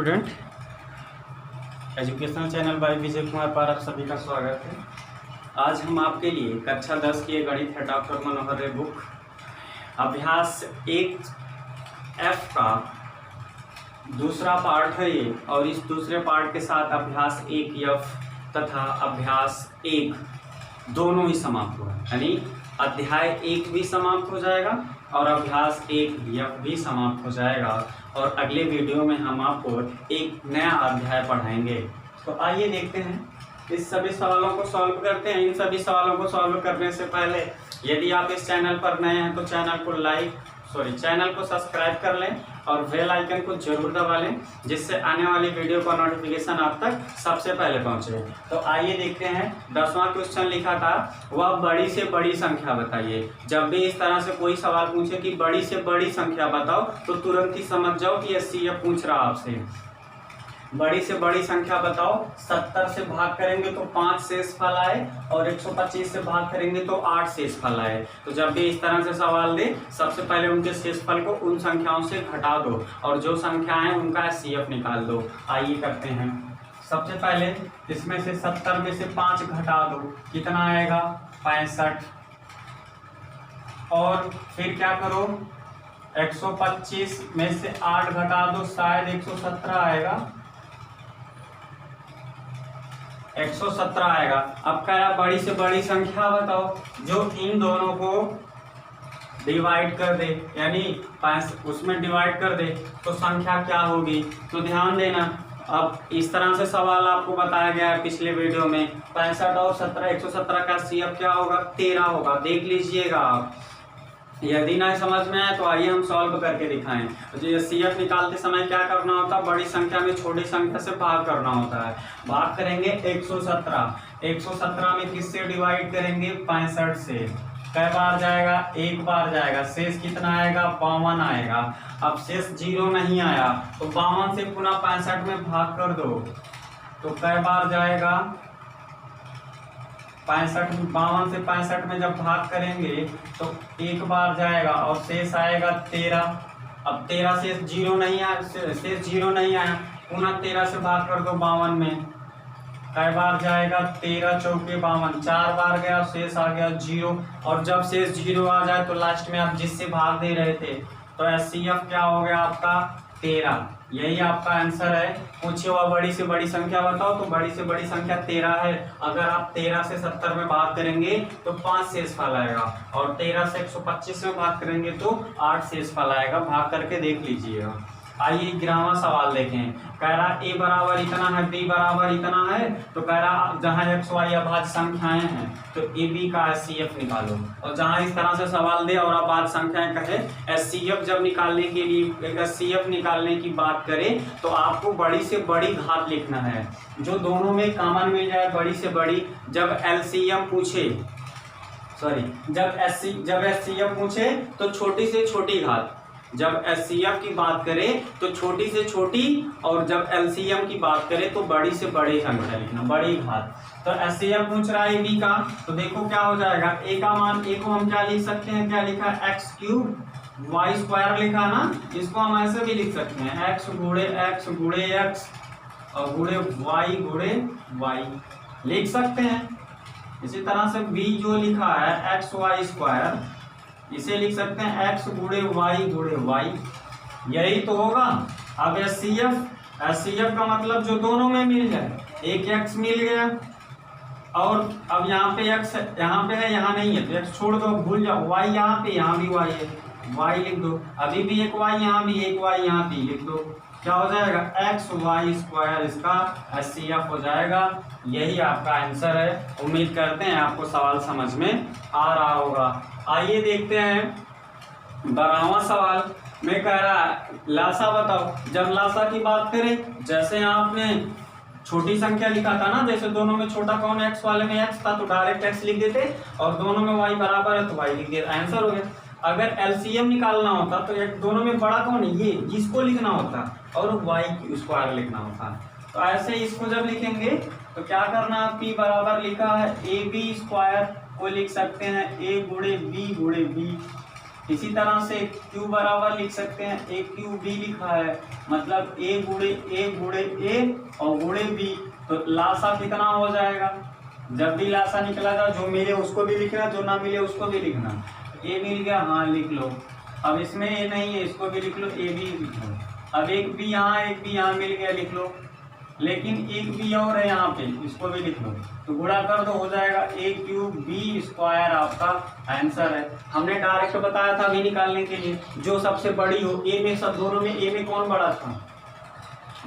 Student, educational channel bye Vijay Kumar पर आप सभी का स्वागत है। आज हम आपके लिए कक्षा 10 की गणित है डॉक्टर मनोहर रे बुक अभ्यास 1F का दूसरा पार्ट है ये, और इस दूसरे पार्ट के साथ अभ्यास 1F तथा अभ्यास 1 दोनों ही समाप्त हुआ, यानी अध्याय 1 भी समाप्त हो जाएगा और अभ्यास 1F भी समाप्त हो जाएगा। और अगले वीडियो में हम आपको एक नया अध्याय पढ़ाएंगे। तो आइए देखते हैं, इस सभी सवालों को सॉल्व करते हैं। इन सभी सवालों को सॉल्व करने से पहले यदि आप इस चैनल पर नए हैं तो चैनल को सब्सक्राइब कर लें और बेल आइकन को जरूर दबा लें, जिससे आने वाली वीडियो का नोटिफिकेशन आप तक सबसे पहले पहुंचे। तो आइए देखते हैं, 10वां क्वेश्चन लिखा था, वह बड़ी से बड़ी संख्या बताइए। जब भी इस तरह से कोई सवाल पूछे कि बड़ी से बड़ी संख्या बताओ, तो तुरंत ही समझ जाओ कि SCF पूछ रहा आपसे। बड़ी से बड़ी संख्या बताओ। 70 से भाग करेंगे तो 5 शेष फल आए और 125 से भाग करेंगे तो 8 शेष फल आए। तो जब भी इस तरह से सवाल दे, सबसे पहले उनके शेष फल को उन संख्याओं से घटा दो और जो संख्या है उनका SCF निकाल दो। आइए करते हैं। सबसे पहले इसमें से 70 में से 5 घटा दो, कितना आएगा? 65। और फिर क्या करो, 125 में से 8 घटा दो, शायद 117 आएगा। 117 आएगा। अब कह रहा बड़ी से बड़ी संख्या बताओ जो इन दोनों को डिवाइड कर दे, यानी उसमें डिवाइड कर दे तो संख्या क्या होगी। तो ध्यान देना, अब इस तरह से सवाल आपको बताया गया है पिछले वीडियो में। 65 और 17, 117 का CF क्या होगा? 13 होगा। देख लीजिएगा आप। यदि ना समझ में आए तो आइए हम सॉल्व करके दिखाएं। तो ये CF निकालते समय क्या करना होता है? बड़ी संख्या में छोटी संख्या से भाग करना होता है। भाग करेंगे 117 में किससे डिवाइड करेंगे? 65 से। कै बार जाएगा? एक बार जाएगा। शेष कितना आएगा? 52 आएगा। अब शेष 0 नहीं आया तो 52 से पुनः 65 में भाग कर दो, तो कै बार जाएगा? 52 से 65 में जब भाग करेंगे तो एक बार जाएगा और शेष आएगा 13। अब 13 से 0 नहीं आया, शेष 0 नहीं आया, पुनः 13 से भाग कर दो 52 में, कई बार जाएगा? 13 चौके 52, 4 बार गया, शेष आ गया 0। और जब शेष 0 आ जाए तो लास्ट में आप जिससे भाग दे रहे थे तो SCF क्या हो गया आपका? 13। यही आपका आंसर है। पूछे हुआ बड़ी से बड़ी संख्या बताओ, तो बड़ी से बड़ी संख्या 13 है। अगर आप 13 से 70 में भाग करेंगे तो 5 शेष फल आएगा और 13 से 125 में भाग करेंगे तो 8 शेष फल आएगा। भाग करके देख लीजिएगा। आइए 11वां सवाल देखें। कह रहा A बराबर इतना है, B बराबर इतना है। तो कह रहा जहां x y अभाज्य संख्याएं हैं तो AB का SCF निकालो। और जहां इस तरह से सवाल दे और अभाज्य संख्याएं कहे, SCF जब निकालने के लिए SCF निकालने की बात करें तो आपको बड़ी से बड़ी घात लिखना है, जो दोनों में कॉमन मिल जाए। बड़ी से बड़ी जब LCM पूछे, जब SCF पूछे तो छोटी से छोटी घात। जब SCF की बात करें तो छोटी से छोटी, और जब LCM की बात करें तो बड़ी से बड़ी संख्या लिखना, बड़ी घात। तो SCF पूछ रहा है AB का, तो देखो क्या हो जाएगा। A का मान, A को हम क्या लिख सकते हैं? क्या लिखा? x³ y² लिखा ना। इसको हम ऐसे भी लिख सकते हैं, x गुणे x और गुणे y लिख सकते हैं। इसी तरह से B जो लिखा है xy², इसे लिख सकते हैं x गुणे y। यही तो होगा। अब SCF का मतलब जो दोनों में मिल जाए। एक x मिल गया और अब यहाँ पे x यहाँ पे है, यहाँ नहीं है तो x छोड़ दो, भूल जाओ। y यहाँ पे, यहाँ भी y है, y लिख दो। अभी भी एक y यहाँ भी, एक y यहाँ भी लिख दो। क्या हो जाएगा? xy², इसका SCF हो जाएगा। यही आपका आंसर है। उम्मीद करते हैं आपको सवाल समझ में आ रहा होगा। आइए देखते हैं 12वां सवाल में। कह रहा है लासा बताओ। जब लासा की बात करें, जैसे आपने छोटी संख्या लिखा था ना, जैसे दोनों में छोटा कौन है? x वाले में x था तो डायरेक्ट x लिख देते, और दोनों में y बराबर है तो y लिख देते, आंसर हो गया। अगर LCM निकालना होता तो एक दोनों में बड़ा कौन है? ये, इसको लिखना होता और y² लिखना होता। तो ऐसे इसको जब लिखेंगे तो क्या करना? P बराबर लिखा है AB² को लिख सकते हैं A गुणे B गुणे B। इसी तरह से Q बराबर लिख सकते हैं ए क्यू बी लिखा है, मतलब ए गुणे ए और गुणे बी, तो लासा कितना हो जाएगा, जब भी लासा निकला था जो मिले उसको भी लिखना, जो ना मिले उसको भी लिखना। ए मिल गया, हाँ लिख लो। अब इसमें ए नहीं है, इसको भी लिख लो, ए भी लिख लो। अब एक भी यहाँ मिल गया, लिख लो। लेकिन एक भी और है यहाँ पे, इसको भी लिख लो। तो गुणा कर दो, हो जाएगा ए क्यूब बी स्क्वायर आपका आंसर है। हमने डायरेक्ट बताया था अभी निकालने के लिए, जो सबसे बड़ी हो। ए में सब दोनों में ए में कौन बड़ा था,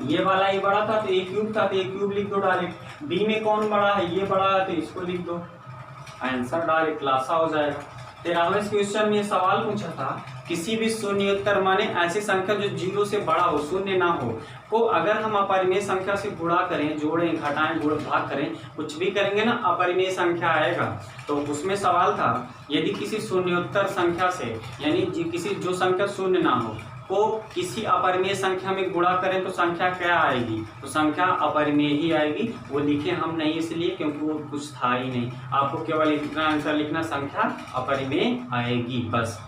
ये वाला ए बड़ा था, तो ए क्यूब था, तो ए क्यूब लिख दो डायरेक्ट। बी में कौन बड़ा है, ये बड़ा है, तो इसको लिख दो, आंसर डायरेक्ट लासा हो जाएगा। 13वें क्वेश्चन में सवाल पूछा था, किसी भी शून्योत्तर माने ऐसी संख्या जो 0 से बड़ा हो, शून्य ना हो, को अगर हम अपरिमेय संख्या से गुणा करें, जोड़ें, घटाएं, गुण भाग करें, कुछ भी करेंगे ना, अपरिमेय संख्या आएगा। तो उसमें सवाल था, यदि किसी शून्योत्तर संख्या से, यानी किसी जो संख्या शून्य ना हो, को किसी अपरिमेय संख्या में गुणा करें तो संख्या क्या आएगी, तो संख्या अपरिमेय ही आएगी। वो लिखे हम नहीं इसलिए क्योंकि वो कुछ था ही नहीं, आपको केवल इतना आंसर लिखना, संख्या अपरिमेय आएगी, बस।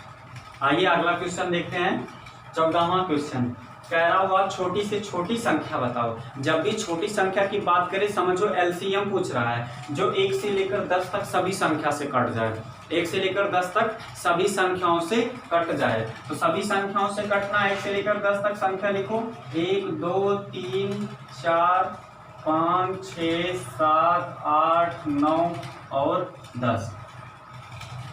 आइए अगला क्वेश्चन देखते हैं। 14वां क्वेश्चन कह रहा हुआ, छोटी से छोटी संख्या बताओ। जब भी छोटी संख्या की बात करें, समझो एलसीएम पूछ रहा है, जो 1 से लेकर 10 तक सभी संख्या से कट जाए। 1 से लेकर 10 तक सभी संख्याओं से कट जाए, तो सभी संख्याओं से कटना, 1 से लेकर 10 तक संख्या लिखो, 1 2 3 4 5 6 7 8 9 और 10,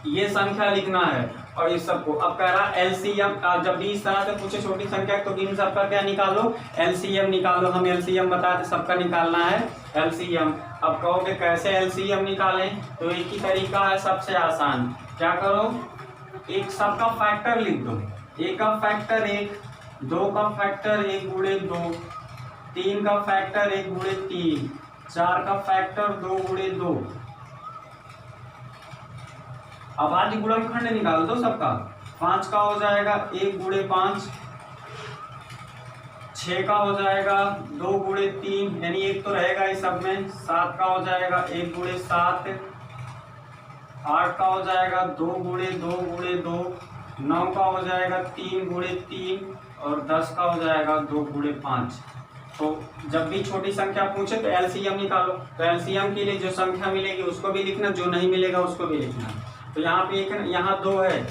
ये संख्या लिखना है। और इस सबको अब कह रहा एलसीएम, जब भी इस तरह से पूछे छोटी संख्या, तो इन सबका क्या निकालो, एलसीएम निकालो। हम एलसीएम बताते, सबका निकालना है एलसीएम। अब कहोगे कैसे एलसीएम निकालें, तो एक ही तरीका है, सबसे आसान। क्या करो, एक सबका फैक्टर लिख दो, 1 का फैक्टर 1, 2 का फैक्टर 1 गुणे 2, 3 का फैक्टर 1 गुणे 3, 4 का फैक्टर 2 गुणे 2। अब आज गुणनखंड निकाल दो सबका। 5 का हो जाएगा 1 गुणे 5, 6 का हो जाएगा 2 गुणे 3, यानी 1 तो रहेगा इस सब में। 7 का हो जाएगा 1 गुणे 7, 8 का हो जाएगा 2 गुणे 2 गुणे 2, 9 का हो जाएगा 3 गुणे 3 और 10 का हो जाएगा 2 गुणे 5। तो जब भी छोटी संख्या पूछे तो एलसीएम निकालो। तो एलसीएम के लिए जो संख्या मिलेगी उसको भी लिखना, जो नहीं मिलेगा उसको भी लिखना। तो यहाँ पे एक, यहाँ 2 है,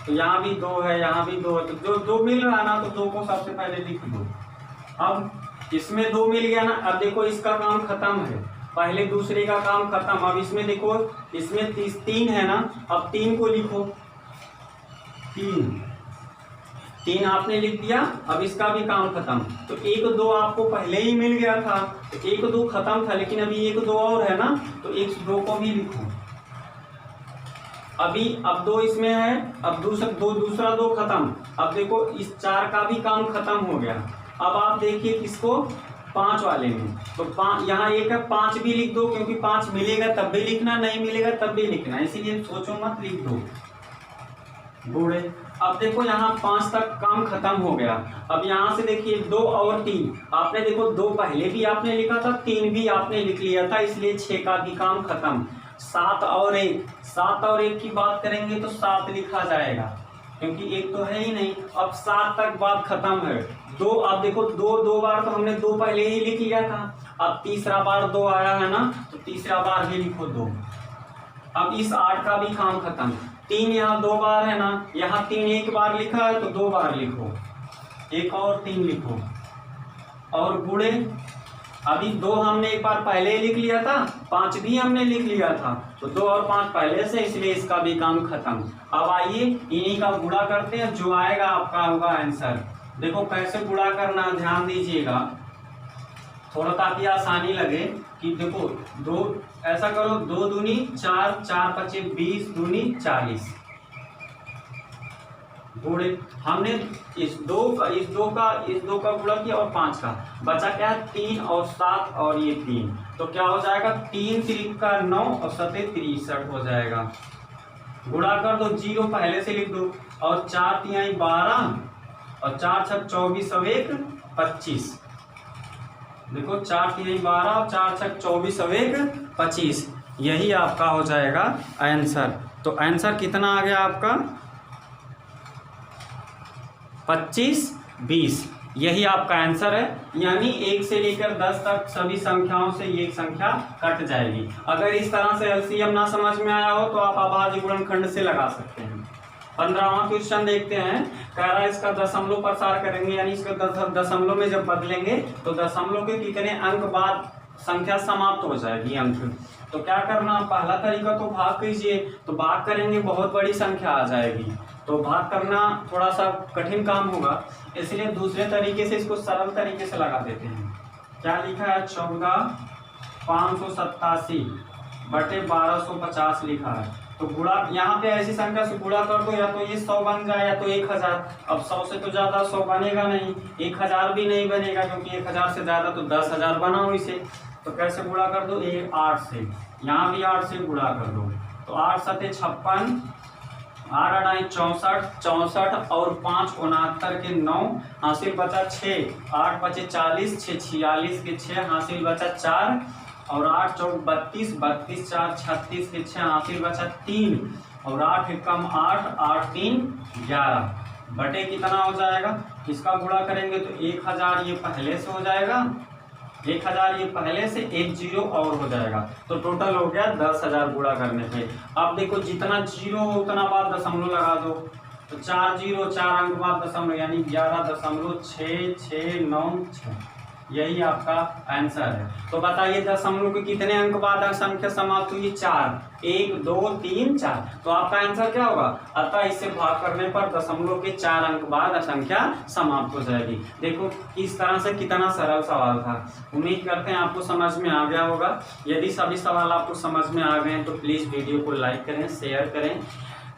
तो यहाँ भी 2 है, यहाँ भी 2 है, तो जो 2 मिल रहा है ना, तो 2 को सबसे पहले लिख दो। अब इसमें 2 मिल गया ना, अब देखो इसका काम खत्म है, पहले दूसरे का काम खत्म। अब इसमें देखो, इसमें 3 है ना, अब 3 को लिखो, 3 आपने लिख दिया, अब इसका भी काम खत्म। तो 1 2 आपको पहले ही मिल गया था, तो 1 2 खत्म था, लेकिन अभी 1 2 और है ना, तो 1 2 को भी लिखो। अभी अब 2 इसमें है, अब दूसरा 2 खत्म। अब देखो इस 4 का भी काम खत्म हो गया। अब आप देखिए किसको, 5 वाले में, तो 5 यहाँ 1 है, 5 भी लिख दो, क्योंकि 5 मिलेगा तब भी लिखना, नहीं मिलेगा तब भी लिखना, इसीलिए सोचो मत, लिख दो बूढ़े। अब देखो यहाँ 5 तक काम खत्म हो गया। अब यहाँ से देखिए 2 और 3, आपने देखो 2 पहले भी आपने लिखा था, 3 भी आपने लिख लिया था, इसलिए 6 का भी काम खत्म। 7 और 1 की बात करेंगे तो 7 लिखा जाएगा, क्योंकि 1 तो है ही नहीं। अब 7 तक बात खत्म है। 2, अब देखो 2 बार तो हमने 2 पहले ही लिख लिया था, अब तीसरा बार 2 आया है ना, तो तीसरा बार भी लिखो 2। अब इस 8 का भी काम खत्म। 3 यहाँ 2 बार है ना, यहाँ 3 1 बार लिखा है, तो 2 बार लिखो, 1 और 3 लिखो। और गुणे, अभी 2 हमने एक बार पहले ही लिख लिया था, 5 भी हमने लिख लिया था, तो 2 और 5 पहले से, इसलिए इसका भी काम खत्म। अब आइए इन्हीं का गुणा करते हैं, जो आएगा आपका होगा आंसर। देखो कैसे गुणा करना, ध्यान दीजिएगा थोड़ा, ताकि आसानी लगे। कि देखो 2 ऐसा करो, 2 दूनी 4, 4 पचे 20, दूनी 40 गुणे, हमने इस दो का गुणा किया और 5 का बचा क्या है, 3 और 7 और ये 3, तो क्या हो जाएगा, 3 3 का 9 और 7 63 हो जाएगा। गुणा कर दो, 0 पहले से लिख दो, और 4 3 12 और 4 6 24 और 1 25। देखो 4 3 12 और 4 6 24 और 1 25, यही आपका हो जाएगा आंसर। तो आंसर कितना आ गया आपका 25, 20, यही आपका आंसर है। यानी 1 से लेकर 10 तक सभी संख्याओं से ये संख्या कट जाएगी। अगर इस तरह से एलसीएम ना समझ में आया हो तो आप अभाज्य गुणनखंड से लगा सकते हैं। 15वां क्वेश्चन देखते हैं। कह रहा है इसका दशमलव प्रसार करेंगे, यानी इसका दशमलव में जब बदलेंगे तो दशमलव के कितने अंक बाद संख्या समाप्त हो जाएगी अंक। तो क्या करना, पहला तरीका तो भाग कीजिए। तो भाग करेंगे बहुत बड़ी संख्या आ जाएगी, तो भाग करना थोड़ा सा कठिन काम होगा, इसलिए दूसरे तरीके से इसको सरल तरीके से लगा देते हैं। क्या लिखा है, 14,587 बटे 1250 लिखा है। तो गुणा यहाँ पे ऐसी संख्या से गुणा कर दो, या तो ये 100 बन जाए या तो 1000। अब 100 से तो ज्यादा 100 बनेगा नहीं, 1000 भी नहीं बनेगा, क्योंकि 1000 से ज्यादा तो 10,000 बनाओ इसे। तो कैसे गुणा कर दो, 8 से, यहाँ भी 8 से गुणा कर दो। तो 8 सते 56, 8 अढ़ाई 64, 64 और 5 69 के 9, हासिल बचा 6, 8 बचे 40, 6 46 के 6, हासिल बचा 4 और 8 चौक 32, 32 4 36 के 6, हासिल बचा 3 और 8 कम 8, 8 3 11 बटे कितना हो जाएगा। इसका गुणा करेंगे तो 1000 ये पहले से हो जाएगा, 1000 ये पहले से, 1 0 और हो जाएगा। तो टोटल हो गया 10,000 गुणा करने पे। अब देखो जितना जीरो हो उतना बाद दशमलव लगा दो। तो 4 0 4 अंक बाद दशमलव, यानी 11.669, यही आपका आंसर है। तो बताइए दशमलव के कितने अंक बाद संख्या समाप्त हुई, 4, 1 2 3 4। तो आपका आंसर क्या होगा, अतः इससे भाग करने पर दशमलव के 4 अंक बाद संख्या समाप्त हो जाएगी। देखो इस तरह से कितना सरल सवाल था। उम्मीद करते हैं आपको समझ में आ गया होगा। यदि सभी सवाल आपको समझ में आ गए हैं तो प्लीज वीडियो को लाइक करें, शेयर करें,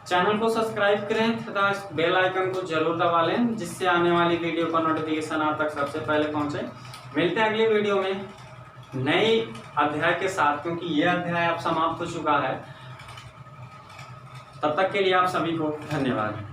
चैनल को सब्सक्राइब करें तथा बेल आइकन को जरूर दबा लें, जिससे आने वाली वीडियो का नोटिफिकेशन आप तक सबसे पहले पहुंचे। मिलते हैं अगले वीडियो में नए अध्याय के साथ, क्योंकि यह अध्याय अब समाप्त हो चुका है। तब तक के लिए आप सभी को धन्यवाद।